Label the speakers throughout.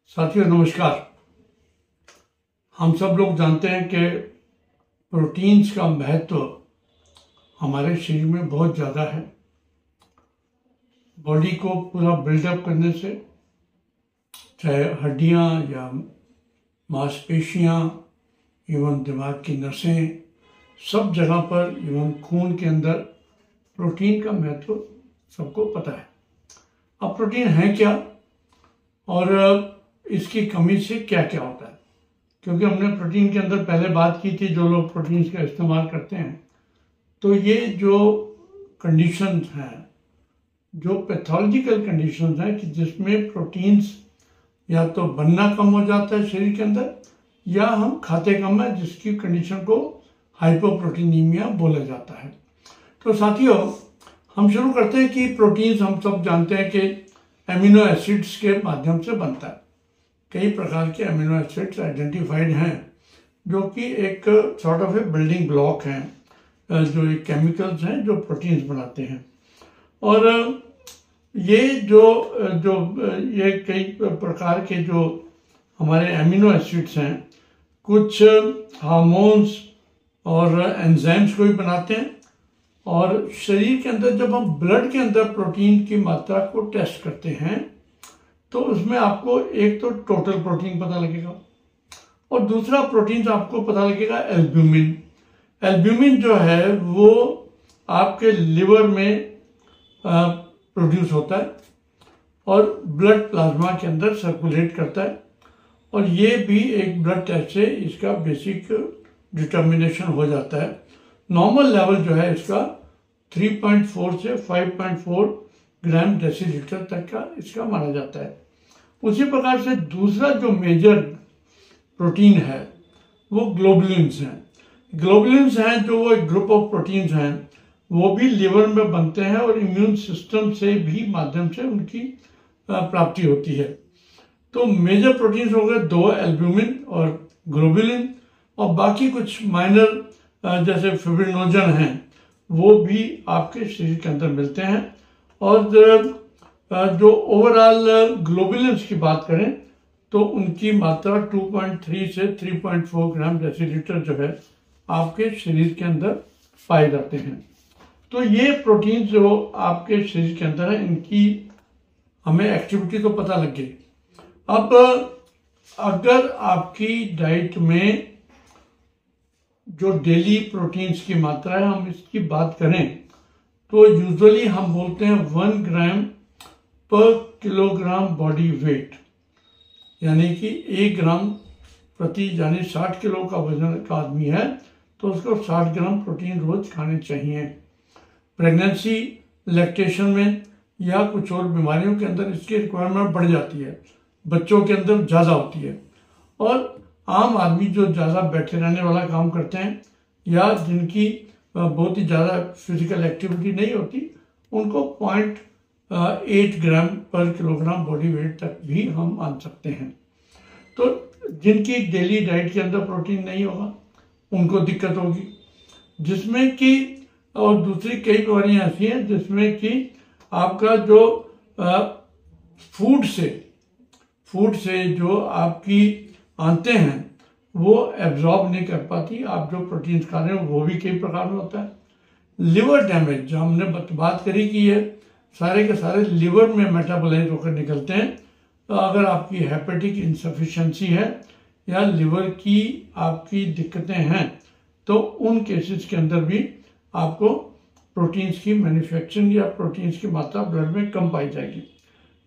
Speaker 1: साथियों नमस्कार। हम सब लोग जानते हैं कि प्रोटीन्स का महत्व हमारे शरीर में बहुत ज़्यादा है। बॉडी को पूरा बिल्डअप करने से, चाहे हड्डियाँ या मांसपेशियाँ, इवन दिमाग की नसें, सब जगह पर, इवन खून के अंदर प्रोटीन का महत्व सबको पता है। अब प्रोटीन है क्या और इसकी कमी से क्या क्या होता है, क्योंकि हमने प्रोटीन के अंदर पहले बात की थी। जो लोग प्रोटीन्स का इस्तेमाल करते हैं, तो ये जो कंडीशंस हैं, जो पैथोलॉजिकल कंडीशंस हैं कि जिसमें प्रोटीन्स या तो बनना कम हो जाता है शरीर के अंदर, या हम खाते कम है, जिसकी कंडीशन को हाइपोप्रोटीनीमिया बोला जाता है। तो साथियों, हम शुरू करते हैं कि प्रोटीन्स हम सब जानते हैं कि एमिनो एसिड्स के माध्यम से बनता है। कई प्रकार के अमीनो एसिड्स आइडेंटिफाइड हैं जो कि एक sort of A building block हैं, जो एक केमिकल्स हैं जो प्रोटीन्स बनाते हैं। और ये ये कई प्रकार के जो हमारे अमीनो एसिड्स हैं, कुछ हार्मोन्स और एंजाइम्स को भी बनाते हैं। और शरीर के अंदर जब हम ब्लड के अंदर प्रोटीन की मात्रा को टेस्ट करते हैं, तो उसमें आपको एक तो टोटल प्रोटीन पता लगेगा और दूसरा प्रोटीन आपको पता लगेगा एल्ब्यूमिन। एल्ब्यूमिन जो है वो आपके लिवर में प्रोड्यूस होता है और ब्लड प्लाज्मा के अंदर सर्कुलेट करता है। और ये भी एक ब्लड टेस्ट से इसका बेसिक डिटर्मिनेशन हो जाता है। नॉर्मल लेवल जो है इसका 3.4 से 5.4 ग्राम डेसीलीटर तक का इसका माना जाता है। उसी प्रकार से दूसरा जो मेजर प्रोटीन है वो ग्लोबुलिन्स हैं। ग्लोबुलिन्स हैं जो वो एक ग्रुप ऑफ प्रोटीन्स हैं, वो भी लिवर में बनते हैं और इम्यून सिस्टम से भी माध्यम से उनकी प्राप्ति होती है। तो मेजर प्रोटीन्स हो गए दो, एल्ब्यूमिन और ग्लोबुलिन, और बाकी कुछ माइनर जैसे फिब्रिनोजन हैं वो भी आपके शरीर के अंदर मिलते हैं। और जो ओवरऑल ग्लोबुलिन्स की बात करें तो उनकी मात्रा 2.3 से 3.4 ग्राम डेसीलीटर जो है आपके शरीर के अंदर पाए जाते हैं। तो ये प्रोटीन जो आपके शरीर के अंदर है, इनकी हमें एक्टिविटी तो पता लग गई। अब अगर आपकी डाइट में जो डेली प्रोटीन्स की मात्रा है, हम इसकी बात करें तो यूजुअली हम बोलते हैं 1 ग्राम पर किलोग्राम बॉडी वेट, यानी कि 1 ग्राम प्रति, यानी 60 किलो का वजन का आदमी है तो उसको 60 ग्राम प्रोटीन रोज खाने चाहिए। प्रेगनेंसी, लैक्टेशन में या कुछ और बीमारियों के अंदर इसकी रिक्वायरमेंट बढ़ जाती है, बच्चों के अंदर ज़्यादा होती है। और आम आदमी जो ज़्यादा बैठे रहने वाला काम करते हैं या जिनकी बहुत ही ज़्यादा फिजिकल एक्टिविटी नहीं होती, उनको 0.8 ग्राम पर किलोग्राम बॉडी वेट तक भी हम मान सकते हैं। तो जिनकी डेली डाइट के अंदर प्रोटीन नहीं होगा उनको दिक्कत होगी, जिसमें कि और दूसरी कई बीमारियाँ ऐसी हैं जिसमें कि आपका जो फूड से जो आपकी आंतें हैं वो एब्जॉर्ब नहीं कर पाती आप जो प्रोटीन खा रहे हो, वो भी कई प्रकार में होता है। लिवर डैमेज, जो हमने बात करी कि ये सारे के सारे लिवर में मेटाबोलाइज होकर निकलते हैं। तो अगर आपकी हेपेटिक इंसफिशिएंसी है या लिवर की आपकी दिक्कतें हैं, तो उन केसेस के अंदर भी आपको प्रोटीन्स की मैन्युफैक्चरिंग या प्रोटीन्स की मात्रा ब्लड में कम पाई जाएगी।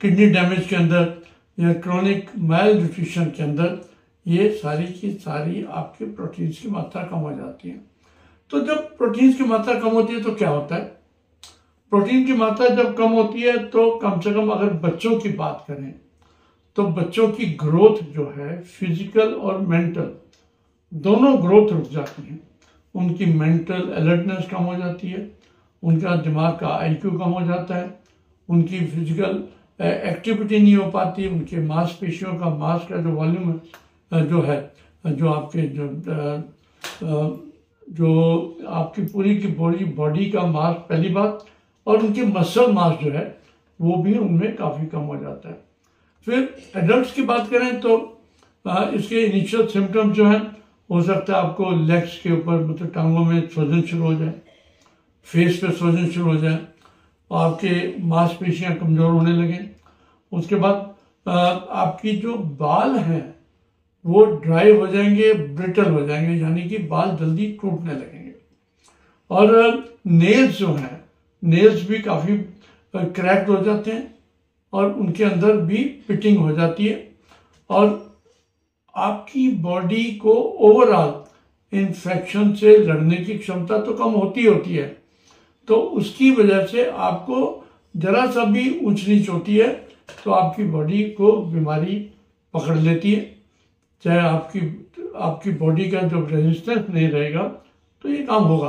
Speaker 1: किडनी डैमेज के अंदर या क्रोनिक माइल न्यूट्रिशन के अंदर ये सारी की सारी आपके प्रोटीन्स की मात्रा कम हो जाती है। तो जब प्रोटीन्स की मात्रा कम होती है तो क्या होता है? प्रोटीन की मात्रा जब कम होती है तो कम से कम अगर बच्चों की बात करें तो बच्चों की ग्रोथ जो है, फिजिकल और मेंटल दोनों ग्रोथ रुक जाती है। उनकी मेंटल अलर्टनेस कम हो जाती है, उनका दिमाग का IQ कम हो जाता है, उनकी फिजिकल एक्टिविटी नहीं हो पाती, उनके मांसपेशियों का मांस का जो वॉल्यूम जो है, जो आपके जो आपकी पूरी की बॉडी का मास, पहली बात, और उनके मसल मास जो है वो भी उनमें काफ़ी कम हो जाता है। फिर एडल्ट्स की बात करें तो इसके इनिशियल सिम्टम जो हैं, हो सकता है आपको लेग्स के ऊपर मतलब टांगों में सूजन शुरू हो जाए, फेस पे सूजन शुरू हो जाए, और आपके मांसपेशियां कमज़ोर होने लगें। उसके बाद आपकी जो बाल हैं वो ड्राई हो जाएंगे, ब्रिटल हो जाएंगे, यानी कि बाल जल्दी टूटने लगेंगे। और नेल्स जो हैं, नेल्स भी काफ़ी क्रैक्ड हो जाते हैं और उनके अंदर भी पिटिंग हो जाती है, और आपकी बॉडी को ओवरऑल इन्फेक्शन से लड़ने की क्षमता तो कम होती है, तो उसकी वजह से आपको जरा सा भी ऊंच नीच होती है तो आपकी बॉडी को बीमारी पकड़ लेती है। चाहे आपकी बॉडी का जो रेजिस्टेंस नहीं रहेगा तो ये काम होगा।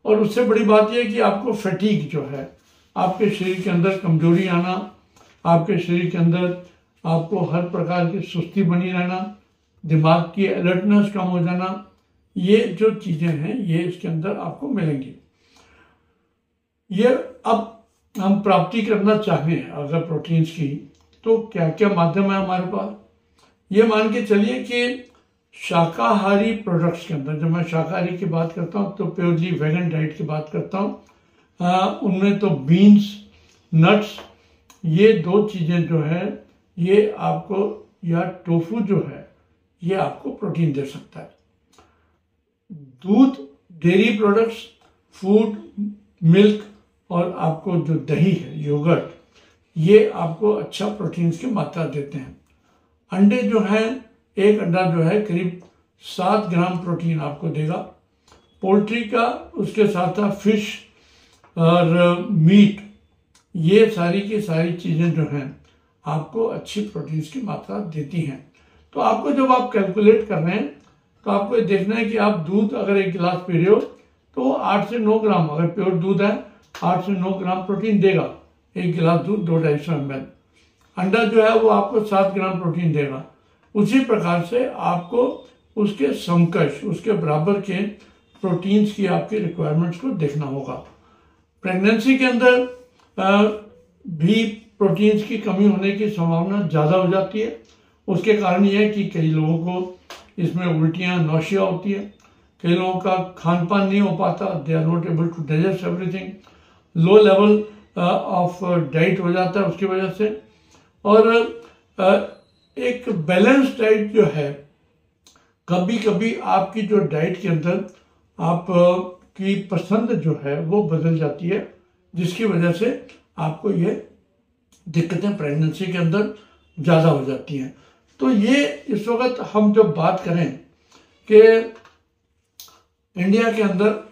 Speaker 1: और उससे बड़ी बात यह है कि आपको फैटीग जो है, आपके शरीर के अंदर कमजोरी आना, आपके शरीर के अंदर आपको हर प्रकार की सुस्ती बनी रहना, दिमाग की अलर्टनेस कम हो जाना, ये जो चीज़ें हैं ये इसके अंदर आपको मिलेंगी। ये अब हम प्राप्ति करना चाहें अगर प्रोटीन्स की, तो क्या क्या माध्यम है हमारे पास। ये मान के चलिए कि शाकाहारी प्रोडक्ट्स के अंदर, जब मैं शाकाहारी की बात करता हूँ तो प्योरली वेगन डाइट की बात करता हूँ, उनमें तो बीन्स, नट्स, ये दो चीज़ें जो है ये आपको, या टोफू जो है ये आपको प्रोटीन दे सकता है। दूध, डेयरी प्रोडक्ट्स, फूड, मिल्क, और आपको जो दही है, योगर्ट, ये आपको अच्छा प्रोटीन्स की मात्रा देते हैं। अंडे जो हैं, एक अंडा जो है करीब 7 ग्राम प्रोटीन आपको देगा। पोल्ट्री का, उसके साथ साथ फिश और मीट, ये सारी की सारी चीज़ें जो हैं आपको अच्छी प्रोटीन्स की मात्रा देती हैं। तो आपको जब आप कैलकुलेट कर रहे हैं तो आपको ये देखना है कि आप दूध अगर 1 गिलास पी रहे हो तो 8 से 9 ग्राम, अगर प्योर दूध है 8 से 9 ग्राम प्रोटीन देगा। 1 गिलास दूध 250 ml। अंडा जो है वो आपको 7 ग्राम प्रोटीन देगा। उसी प्रकार से आपको उसके समकक्ष, उसके बराबर के प्रोटीन्स की आपकी रिक्वायरमेंट्स को देखना होगा। प्रेगनेंसी के अंदर भी प्रोटीन्स की कमी होने की संभावना ज़्यादा हो जाती है। उसके कारण ये है कि कई लोगों को इसमें उल्टियाँ, नौशिया होती है, कई लोगों का खान पान नहीं हो पाता, they are not able to digest everything, low level of diet हो जाता है उसकी वजह से। और एक बैलेंस डाइट जो है, कभी कभी आपकी जो डाइट के अंदर आप की पसंद जो है वो बदल जाती है, जिसकी वजह से आपको ये दिक्कतें प्रेगनेंसी के अंदर ज़्यादा हो जाती हैं। तो ये इस वक्त हम जब बात करें कि इंडिया के अंदर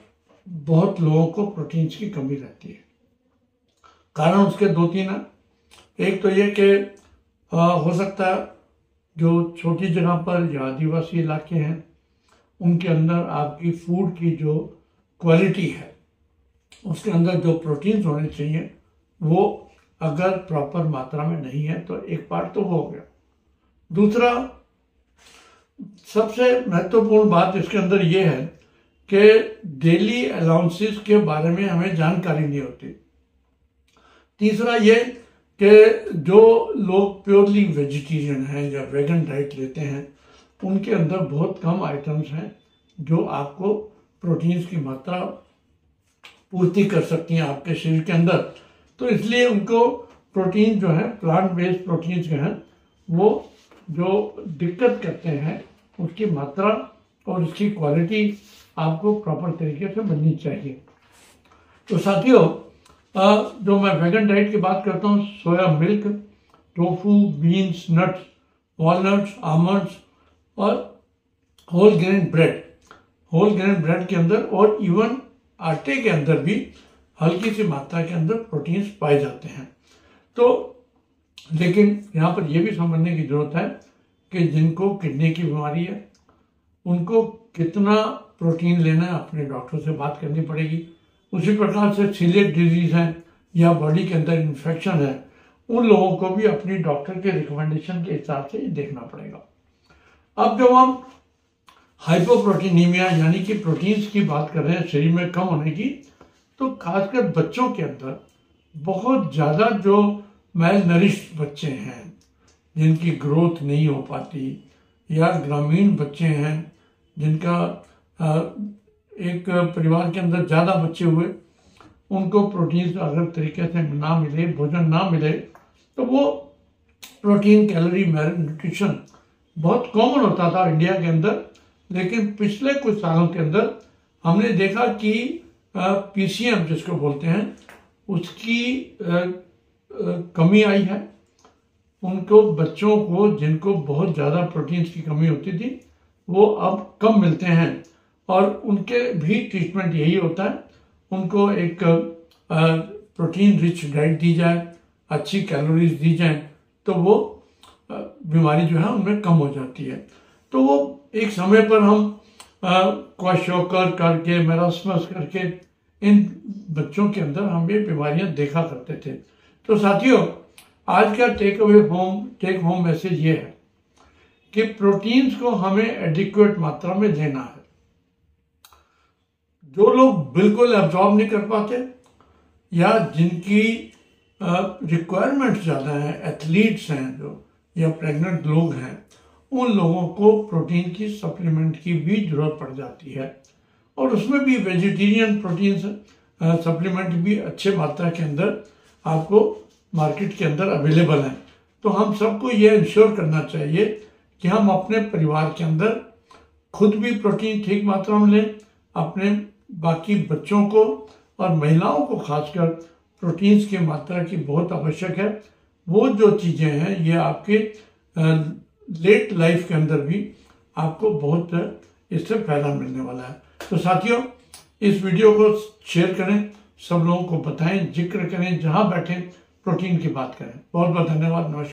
Speaker 1: बहुत लोगों को प्रोटीन्स की कमी रहती है, कारण उसके 2-3 हैं। एक तो ये कि हो सकता है जो छोटी जगह पर या आदिवासी इलाके हैं उनके अंदर आपकी फूड की जो क्वालिटी है, उसके अंदर जो प्रोटीन्स होने चाहिए वो अगर प्रॉपर मात्रा में नहीं है तो एक पार्ट तो वो हो गया। दूसरा, सबसे महत्वपूर्ण बात इसके अंदर ये है कि डेली अलाउंसेस के बारे में हमें जानकारी नहीं होती। तीसरा ये कि जो लोग प्योरली वेजिटेरियन हैं या वेगन डाइट लेते हैं उनके अंदर बहुत कम आइटम्स हैं जो आपको प्रोटीन्स की मात्रा पूर्ति कर सकती हैं आपके शरीर के अंदर। तो इसलिए उनको प्रोटीन जो है, प्लांट बेस्ड प्रोटीन्स जो हैं, वो जो दिक्कत करते हैं उसकी मात्रा और उसकी क्वालिटी आपको प्रॉपर तरीके से बननी चाहिए। तो साथियों, जो मैं वेगन डाइट की बात करता हूँ, soya milk, tofu, beans, nuts, walnuts, almonds और whole grain bread, whole grain bread के अंदर और इवन आटे के अंदर भी हल्की सी मात्रा के अंदर प्रोटीन्स पाए जाते हैं। तो लेकिन यहाँ पर यह भी समझने की जरूरत है कि जिनको किडनी की बीमारी है उनको कितना प्रोटीन लेना है, अपने डॉक्टर से बात करनी पड़ेगी। उसी प्रकार से सीलिएक डिजीज है या बॉडी के अंदर इन्फेक्शन है, उन लोगों को भी अपनी डॉक्टर के रिकमेंडेशन के हिसाब से देखना पड़ेगा। अब जब हम हाइपोप्रोटीनीमिया यानी कि प्रोटीन्स की बात कर रहे हैं शरीर में कम होने की, तो खासकर बच्चों के अंदर बहुत ज़्यादा जो मेल नरिश्ड बच्चे हैं जिनकी ग्रोथ नहीं हो पाती, या ग्रामीण बच्चे हैं जिनका एक परिवार के अंदर ज़्यादा बच्चे हुए, उनको प्रोटीन अगर तरीके से ना मिले, भोजन ना मिले, तो वो प्रोटीन कैलोरी न्यूट्रिशन बहुत कॉमन होता था इंडिया के अंदर। लेकिन पिछले कुछ सालों के अंदर हमने देखा कि पीसीएम जिसको बोलते हैं उसकी कमी आई है। उनको बच्चों को जिनको बहुत ज़्यादा प्रोटीन्स की कमी होती थी वो अब कम मिलते हैं, और उनके भी ट्रीटमेंट यही होता है, उनको एक प्रोटीन रिच डाइट दी जाए, अच्छी कैलोरीज दी जाए, तो वो बीमारी जो है उनमें कम हो जाती है। तो वो एक समय पर हम क्वाशोकर करके, मेरास्मस करके इन बच्चों के अंदर हम ये बीमारियां देखा करते थे। तो साथियों, आज का टेक होम मैसेज ये है कि प्रोटीन्स को हमें एडिक्वेट मात्रा में लेना है। जो लोग बिल्कुल एब्जॉर्ब नहीं कर पाते या जिनकी रिक्वायरमेंट ज़्यादा है, एथलीट्स हैं जो, या प्रेग्नेंट लोग हैं, उन लोगों को प्रोटीन की सप्लीमेंट की भी जरूरत पड़ जाती है। और उसमें भी वेजिटेरियन प्रोटीन सप्लीमेंट भी अच्छे मात्रा के अंदर आपको मार्केट के अंदर अवेलेबल हैं। तो हम सबको ये इंश्योर करना चाहिए कि हम अपने परिवार के अंदर खुद भी प्रोटीन ठीक मात्रा में लें, अपने बाकी बच्चों को और महिलाओं को खासकर प्रोटीन्स की मात्रा की बहुत आवश्यक है। वो जो चीज़ें हैं ये आपके लेट लाइफ के अंदर भी आपको बहुत इससे फायदा मिलने वाला है। तो साथियों, इस वीडियो को शेयर करें, सब लोगों को बताएं, जिक्र करें, जहां बैठे प्रोटीन की बात करें। बहुत बहुत धन्यवाद। नमस्कार।